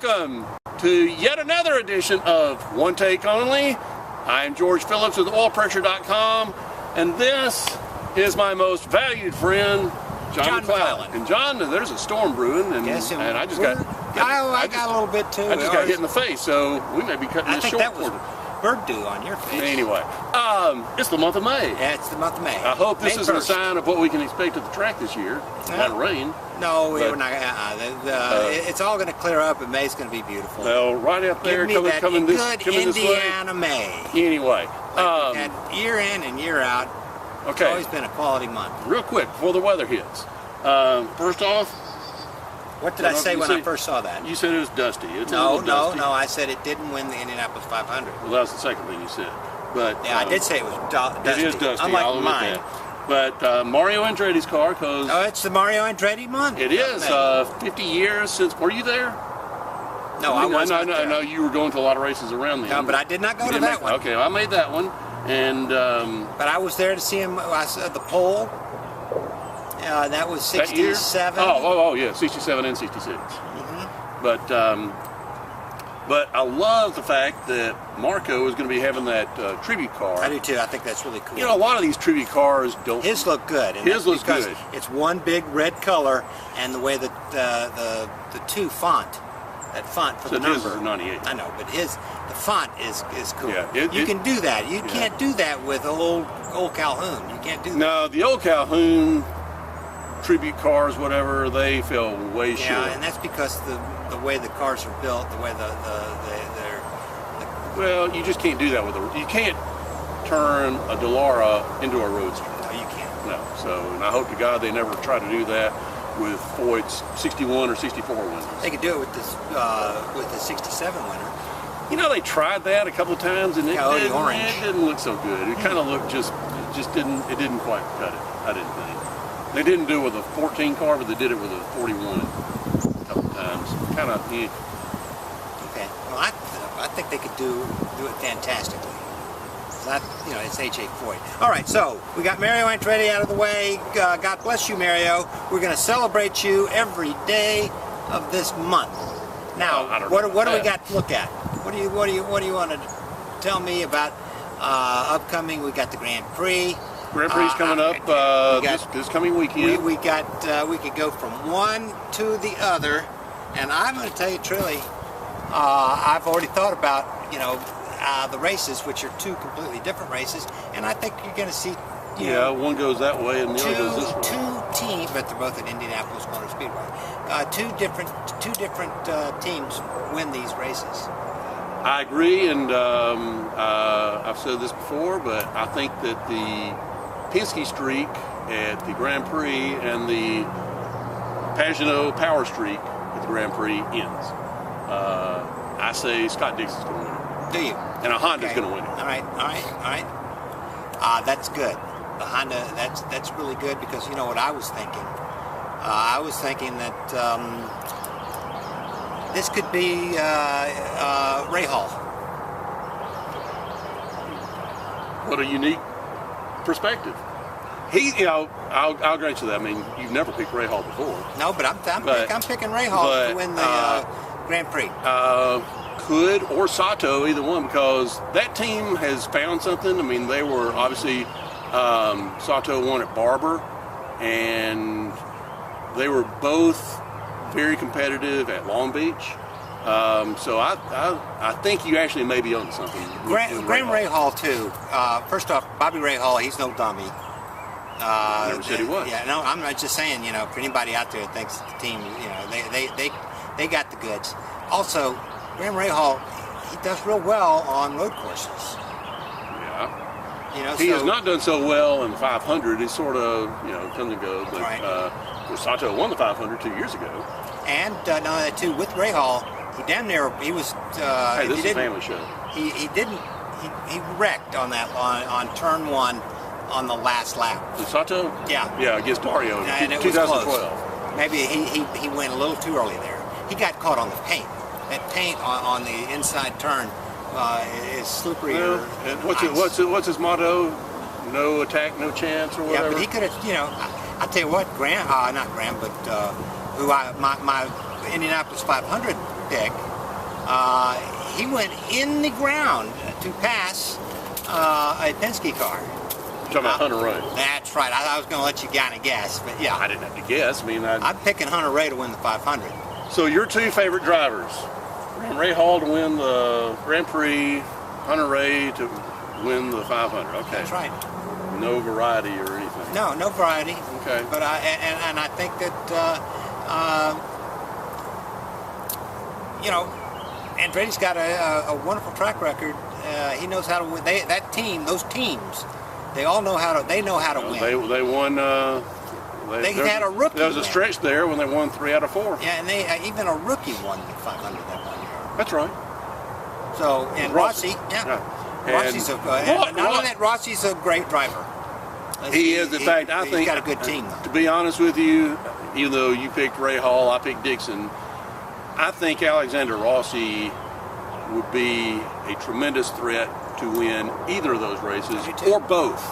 welcome to yet another edition of One Take Only. I'm George Phillips with oilpressure.com, and this is my most valued friend, John McClellan. And John, there's a storm brewing, and, yes, and I just got... I got a little bit too. I just got hit in the face, so we may be cutting this short. I think that was bird dew on your face. Anyway, it's the month of May. Yeah, it's the month of May. I hope this is a sign of what we can expect at the track this year. Not rain. No, we're not. It's all going to clear up, and May's going to be beautiful. Well, right up there, coming this way. Good Indiana May. Anyway, and year in and year out. Okay. It's always been a quality month. Real quick before the weather hits. First off, what did I say when I first saw that? You said it was dusty. It's no. I said it didn't win the Indianapolis 500. Well, that was the second thing you said. But yeah, I did say it was dusty. It is dusty. Unlike mine. But Mario Andretti's car, because it's the Mario Andretti month. It is 50 years since. Were you there? No, I wasn't. I know you were going to a lot of races around then. No, but I did not go to that one. Okay, well, I made that one, and but I was there to see him. I saw the pole. That was 67. Oh, yeah, 67 and 66. Mm-hmm. But I love the fact that Marco is going to be having that tribute car. I do too. I think that's really cool. You know, a lot of these tribute cars don't. His look good. His looks good. It's one big red color, and the way that the two font, that font for the number. His is 98. I know, but the font is cool. Yeah, you can do that. You can't do that with old Calhoun. You can't do that. No, the old Calhoun tribute cars, whatever, they fell way short. Yeah, and that's because the way the cars are built, the way they're. Well, you just can't do that with you can't turn a Delara into a Roadster. No, you can't. No. So, and I hope to God they never try to do that with Foyt's 61 or 64 winners. They could do it with this with the 67 winner. You know, they tried that a couple of times, and it didn't look so good. It kind of looked it didn't quite cut it. I didn't think. They didn't do it with a 14 car, but they did it with a 41 a couple of times. Kind of. Yeah. Okay. Well, I think they could do it fantastically. It's H.A. Foyt. All right, so we got Mario Andretti out of the way. God bless you, Mario. We're going to celebrate you every day of this month. Now, what do we got to look at? What do you want to tell me about upcoming? We got the Grand Prix. Grand Prix coming up this coming weekend. We could go from one to the other, and I'm going to tell you truly, I've already thought about the races, which are two completely different races, and I think you're going to see one goes that way and the other goes this way. Two teams, but they're both at Indianapolis Motor Speedway. Two different teams win these races. I agree, and I've said this before, but I think that the Penske streak at the Grand Prix and the Pagano power streak at the Grand Prix ends. I say Scott Dixon's going to win it. Do you? And a Honda's going to win it. All right. That's good. The Honda, that's really good, because you know what I was thinking? I was thinking that this could be Rahal. What a unique perspective. I'll grant you that. I mean, you've never picked Rahal before. No, but I'm picking Rahal to win the Grand Prix. Could or Sato, either one, because that team has found something. I mean, they were obviously Sato won at Barber, and they were both very competitive at Long Beach. So I think you actually may be on something. Graham Rahal too. First off, Bobby Rahal, he's no dummy. Never said he was. Yeah, no, I'm not just saying. For anybody out there that thinks the team, they got the goods. Also, Graham Rahal, he does real well on road courses. Yeah. He has not done so well in the 500. He sort of, comes and goes. But Sato won the 500 2 years ago. And too, with Rahal, he was. Hey, this is a family show. He wrecked on on turn one on the last lap. Sato? Yeah. Yeah, against Dario in 2012. Maybe he went a little too early there. He got caught on the paint. That paint on the inside turn is slippery. Well, and what's his motto? No attack, no chance, or whatever. Yeah, but he could have. I'll tell you what, Graham, not Graham, but my Indianapolis 500 pick. He went in the ground to pass a Penske car. You're talking about Hunter Ray. That's right. I was going to let you kind of guess, but yeah. I didn't have to guess. I mean, I'm picking Hunter Ray to win the 500. So your two favorite drivers, Ray Hall to win the Grand Prix, Hunter Ray to win the 500. Okay. That's right. No variety or anything. No variety. Okay. But I think that you know, Andretti's got a wonderful track record. He knows how to win. Those teams, they all know how to. They know how to win. They won. They had a rookie. There was a stretch there when they won 3 out of 4. Yeah, and they even a rookie won the 500 that 1 year. That's right. So and Rossi, yeah. Rossi's not only that, Rossi's a great driver. He is. In fact, I think he's got a good team. Though. To be honest with you, even though you picked Ray Hall, I picked Dixon. I think Alexander Rossi would be a tremendous threat to win either of those races or both.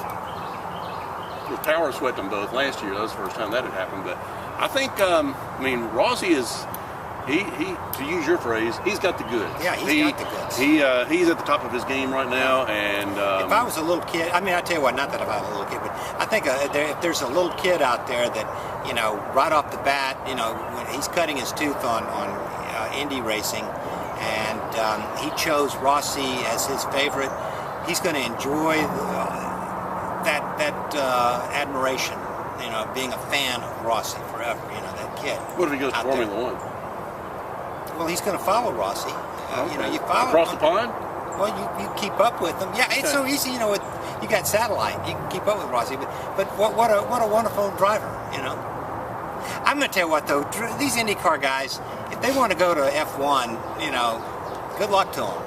With Power swept them both last year. That was the first time that had happened. But I think, I mean, Rossi is. He to use your phrase, he's got the goods. Yeah, he's got the goods. He's at the top of his game right now, and if I was a little kid, I mean, I tell you what, not that if I was a little kid, but I think if there's a little kid out there that, you know, right off the bat, you know, when he's cutting his tooth on Indy racing, and he chose Rossi as his favorite, he's going to enjoy that admiration, you know, being a fan of Rossi forever. You know, that kid. What if he goes to Formula One? Well, he's going to follow Rossi. Okay. You know, you follow across the pond. Well, you keep up with him. Yeah, it's so easy. You know, you got satellite. You can keep up with Rossi. But what a wonderful driver. You know. I'm going to tell you what though. These IndyCar guys, if they want to go to F1, you know, good luck to them.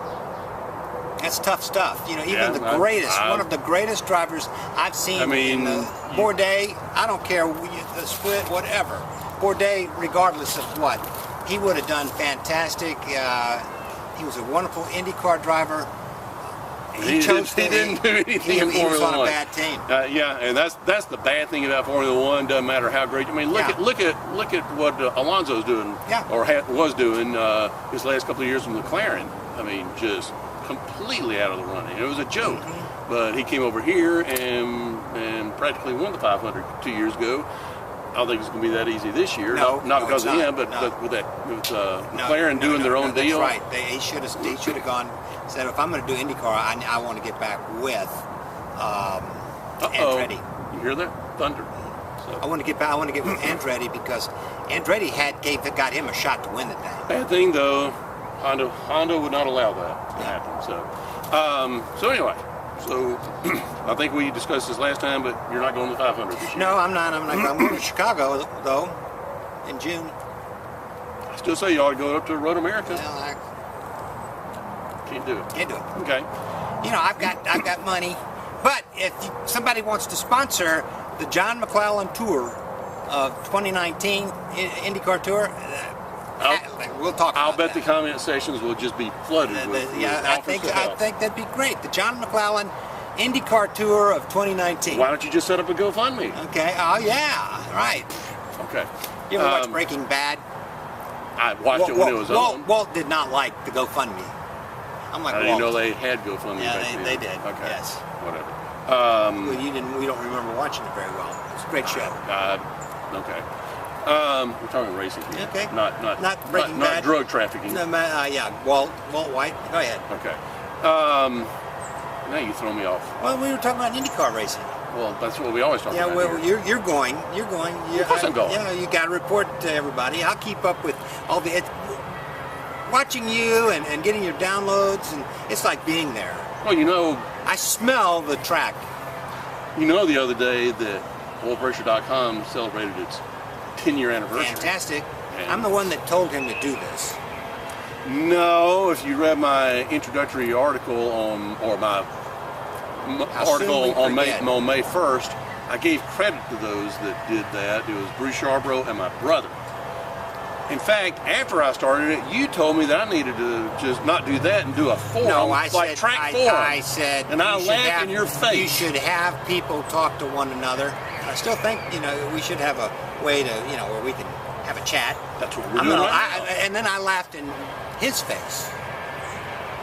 That's tough stuff. You know, even the greatest, one of the greatest drivers I've seen. I mean, Bourdais. I don't care the split, whatever. Bourdais, regardless of what. He would have done fantastic. He was a wonderful IndyCar driver. He didn't do anything in Formula One. He was on a bad team. Yeah, and that's the bad thing about Formula One. Doesn't matter how great. I mean, look at what Alonso's doing, or was doing his last couple of years with McClellan. I mean, just completely out of the running. It was a joke, but he came over here and practically won the 500 2 years ago. I don't think it's going to be that easy this year. Not because of him, but with McLaren doing their own deal. That's right. He should have gone. Said, if I'm going to do IndyCar, I want to get back with Andretti. You hear that thunder? So. I want to get back. I want to get with Andretti because Andretti got him a shot to win the thing. Bad thing though, Honda would not allow that to happen. So anyway. So, I think we discussed this last time, but you're not going to 500 this year. No, I'm not. I'm going to Chicago, though, in June. I still say you ought to go up to Road America. Well, I can't do it. Can't do it. Okay. You know, I've got money, but if somebody wants to sponsor the John McClellan Tour of 2019 IndyCar Tour, we'll talk about I'll bet the comment sections will just be flooded with I think that'd be great. The John McClellan IndyCar Tour of 2019. Why don't you just set up a GoFundMe? Okay. Oh yeah. Right. Okay. You ever watch Breaking Bad? I watched it when it was on. Walt did not like the GoFundMe. I'm like, I didn't know they had GoFundMe. Yeah, they did. Okay. Yes. Whatever. Well, we don't remember watching it very well. It's a great show. Okay. We're talking racing here. Okay. Not Breaking Bad. Not drug trafficking. No, yeah. Walt White. Go ahead. Okay. Now you throw me off. Well, we were talking about IndyCar racing. Well, that's what we always talk about. Yeah, well, here. you're going. Of course I'm going. Yeah, you got to report to everybody. I'll keep up with all the watching you and getting your downloads, and it's like being there. Well, you know, I smell the track. You know, the other day that oilpressure.com celebrated its 10-year anniversary. Fantastic. And I'm the one that told him to do this. No, if you read my introductory article on May 1st, I gave credit to those that did that. It was Bruce Yarbrough and my brother. In fact, after I started it, you told me that I needed to just not do that and do a forum, track forum. I said, and I laughed in your face. You should have people talk to one another. I still think, we should have a way to, where we can have a chat. That's what we're doing right now. And then I laughed in his face.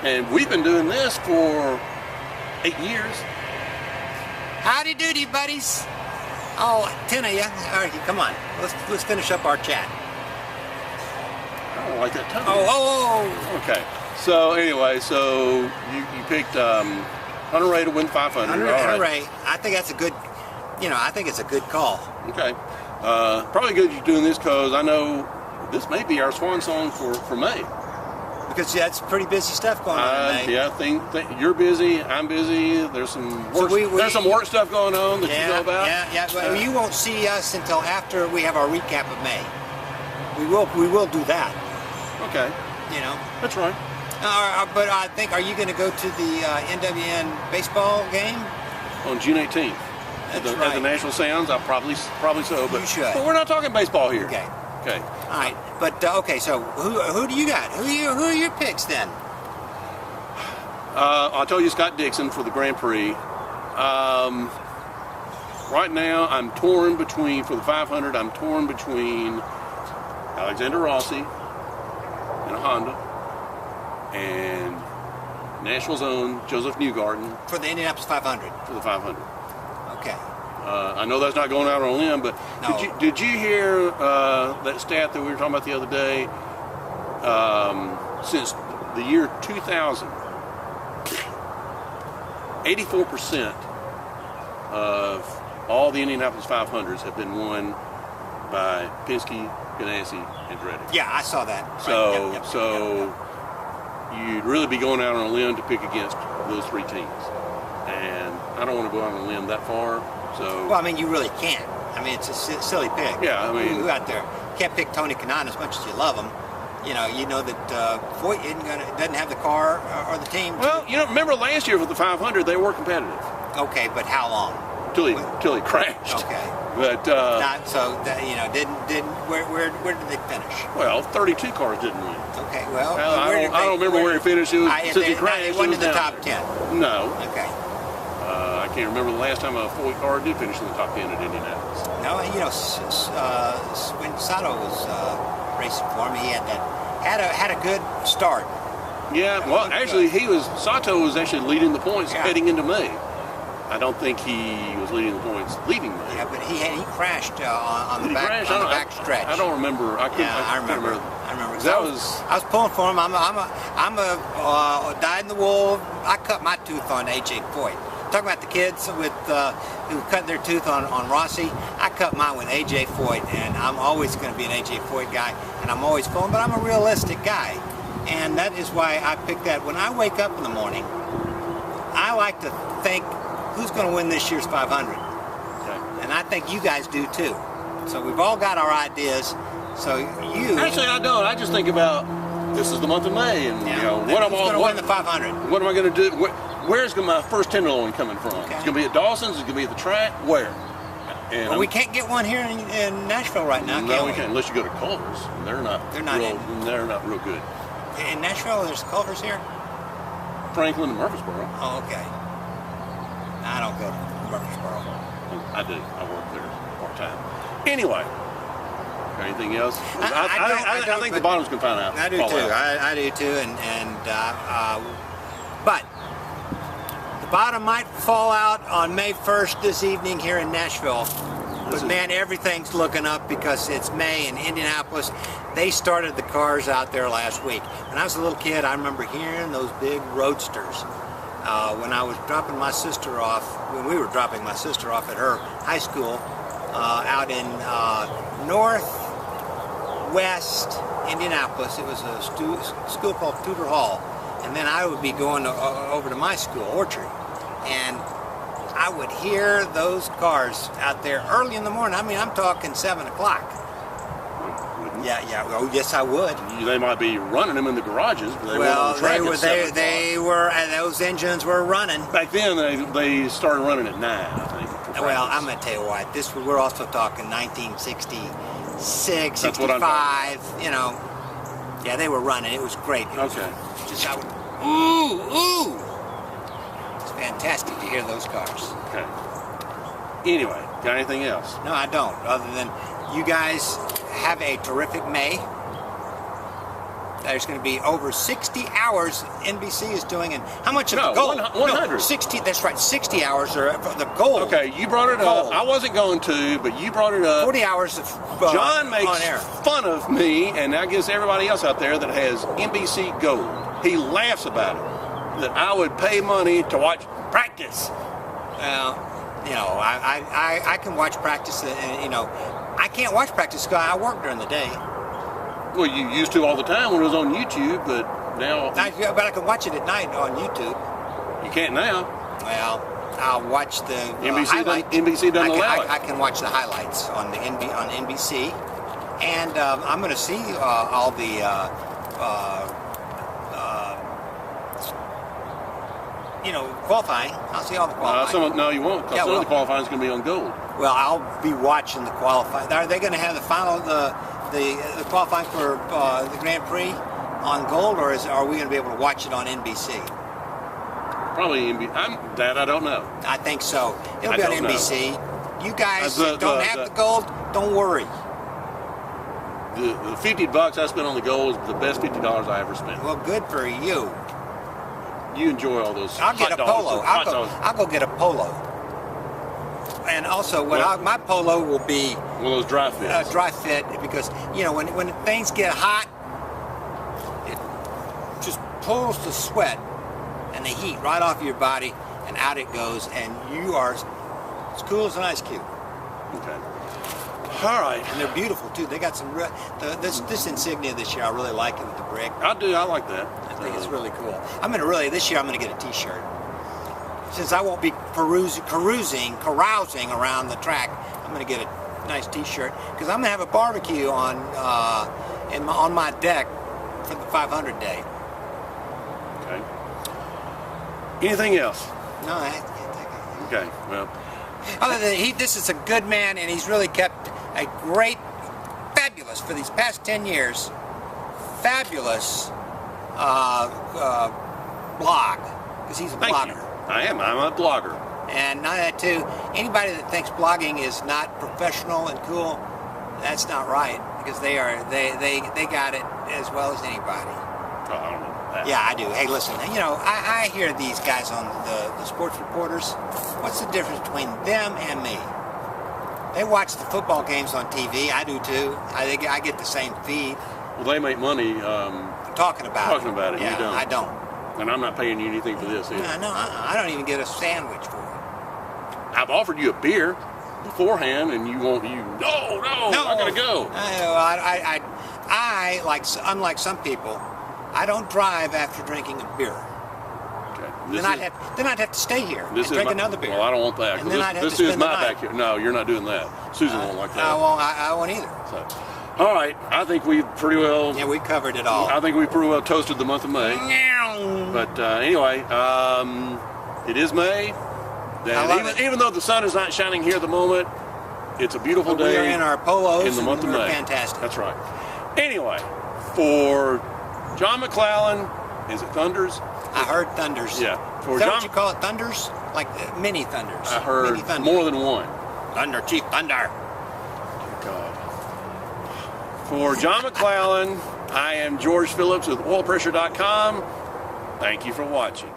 And we've been doing this for 8 years. Howdy doody, buddies. Oh, 10 of you. All right, come on. Let's finish up our chat. I don't like that tone. Oh. Okay. So anyway, so you picked Hunter Ray to win 500. Hunter Ray. I think that's a good. I think it's a good call. Okay. Probably good you're doing this because I know this may be our swan song for May. Because that's pretty busy stuff going on in May. Yeah, I think you're busy. I'm busy. There's some work. There's some work stuff going on that you know about. Yeah. Well, you won't see us until after we have our recap of May. We will do that. Okay. That's right. But I think, are you going to go to the NWN baseball game? On June 18th. At the National Sounds, I'll probably so. But, you should. But we're not talking baseball here. Okay. Okay. All right. But, okay, so who do you got? Who are your picks then? I'll tell you Scott Dixon for the Grand Prix. Right now, I'm torn between, for the 500, I'm torn between Alexander Rossi in a Honda and Nashville's own Joseph Newgarden. For the Indianapolis 500? For the 500. Okay. I know that's not going out on a limb, but no. did you hear that stat that we were talking about the other day? Since the year 2000, 84% of all the Indianapolis 500s have been won by Penske, Ganassi, and Andretti. Yeah, I saw that. So you'd really be going out on a limb to pick against those three teams. And I don't want to go out on a limb that far. So. Well, I mean, you really can't. I mean, it's a silly pick. Yeah, I mean. Who out there? You can't pick Tony Kanaan as much as you love him. You know that Foyt doesn't have the car or the team. Well, remember last year with the 500, they were competitive. Okay, but how long? Till he crashed. Okay. But not so. Didn't. Where did they finish? Well, 32 cars didn't win. Okay. Well, I don't remember where he finished. It was since he crashed. It wasn't in the top 10. No. Okay. I can't remember the last time a Foyt car did finish in the top 10 at Indianapolis. No, when Sato was racing for him, he had a good start. Yeah, well, actually, Sato was actually leading the points heading into May. I don't think he was leading the points leaving May. Yeah, but he crashed on the back stretch. I don't remember. I remember. I was pulling for him. I'm a dyed-in-the-wool. I cut my tooth on AJ Foyt. Talking about the kids who cut their tooth on Rossi, I cut mine with AJ Foyt, and I'm always going to be an AJ Foyt guy, and I'm always pulling, but I'm a realistic guy, and that is why I picked that. When I wake up in the morning, I like to think, who's going to win this year's 500? Okay. And I think you guys do too. So we've all got our ideas. So you actually, I don't. I just think about this is the month of May, and what am I going to win the 500? What am I going to do? Where's my first tenderloin coming from? Okay. It's going to be at Dawson's. It's going to be at the track. Where? Well, we can't get one here in Nashville right now. No, we can't unless you go to Culver's. They're not real good. In Nashville, there's Culver's here. Franklin and Murfreesboro. Oh, okay. I don't go to Murfreesboro. I do. I work there part time. Anyway. Anything else? I think the bottoms can find out. I do too. I do too. But the bottom might fall out on May 1st this evening here in Nashville. But man, everything's looking up because it's May in Indianapolis. They started the cars out there last week. When I was a little kid, I remember hearing those big roadsters. When I was dropping my sister off, when we were dropping my sister off at her high school out in northwest Indianapolis. It was a school called Tudor Hall. And then I would be going over to my school, Orchard. And I would hear those cars out there early in the morning. I mean, I'm talking 7 o'clock. Yeah. Oh, yes, I would. They might be running them in the garages, but they weren't on the track they were, and those engines were running. Back then, they started running at 9, I think. Well, I'm going to tell you what. We're also talking 1966, 65. Yeah, they were running. It was great. It's fantastic to hear those cars. Okay. Anyway, got anything else? No, I don't. Other than you guys have a terrific May. There's going to be over 60 hours NBC is doing, and how much of the gold? 100. No, 60. That's right, 60 hours are for the gold. Okay, you brought it up. I wasn't going to, but you brought it up. 40 hours of John makes on air. fun of me, and I guess everybody else out there that has NBC Gold. He laughs about it, that I would pay money to watch practice. Well, you know, I can watch practice, and you know, I can't watch practice because I work during the day. Well, you used to all the time when it was on YouTube, but now... But I can watch it at night on YouTube. You can't now. Well, I'll watch the NBC. NBC doesn't allow it. I can watch the highlights on NBC, and I'm going to see all the you know, qualifying. I'll see all the qualifying. No, you won't, because some of the qualifying is going to be on Gold. Well, I'll be watching the qualifying. Are they going to have the final the qualifying for the Grand Prix on Gold, or are we going to be able to watch it on NBC? Probably NBC. That I don't know. I think so. It'll be on NBC. You guys don't have the Gold. Don't worry. The $50 I spent on the Gold is the best $50 I ever spent. Well, good for you. You enjoy all those. I'll get a polo. I'll go get a polo. And also, my polo will be one of those dry fits. Dry fit, because you know when things get hot, it just pulls the sweat and the heat right off your body, and out it goes, and you are as cool as an ice cube. Okay. All right. And they're beautiful too. They got some this insignia this year. I really like it with the brick. I do. I like that. I think it's really cool. This year I'm gonna get a T-shirt. Since I won't be carousing around the track, I'm going to get a nice T-shirt, because I'm going to have a barbecue on my deck for the 500 day. Okay. Anything else? No, I can't think of anything. Okay. Well. Other than this is a good man, and he's really kept a great, fabulous for these past 10 years, fabulous blog, because he's a blogger. I am. I'm a blogger. And not that too. Anybody that thinks blogging is not professional and cool, that's not right, because they got it as well as anybody. Oh, I don't know that. Yeah, I do. Hey, listen. You know, I hear these guys on the sports reporters. What's the difference between them and me? They watch the football games on TV. I do too. I get the same feed. Well, they make money talking about it. Yeah, you don't. I don't. And I'm not paying you anything for this either. No, I don't even get a sandwich for it. I've offered you a beer beforehand, and no, I gotta go. I like, unlike some people, I don't drive after drinking a beer. Okay. Then I'd have to stay here and drink another beer. Well, I don't want that. And then I'd have this to is spend my the night. backyard. No, you're not doing that. Susan won't like that. I won't either. So, all right, I think we pretty well. Yeah, we covered it all. I think we pretty well toasted the month of May. But anyway, it is May. Even though the sun is not shining here at the moment, it's a beautiful day. We are in our polos in the month of May. Fantastic. That's right. Anyway, for John McClellan, is it Thunders? I heard Thunders. Yeah. Is that what you call it, Thunders? Like mini Thunders. I heard more than one. Thunder, Chief Thunder. God. For John McClellan, I am George Phillips with oilpressure.com. Thank you for watching.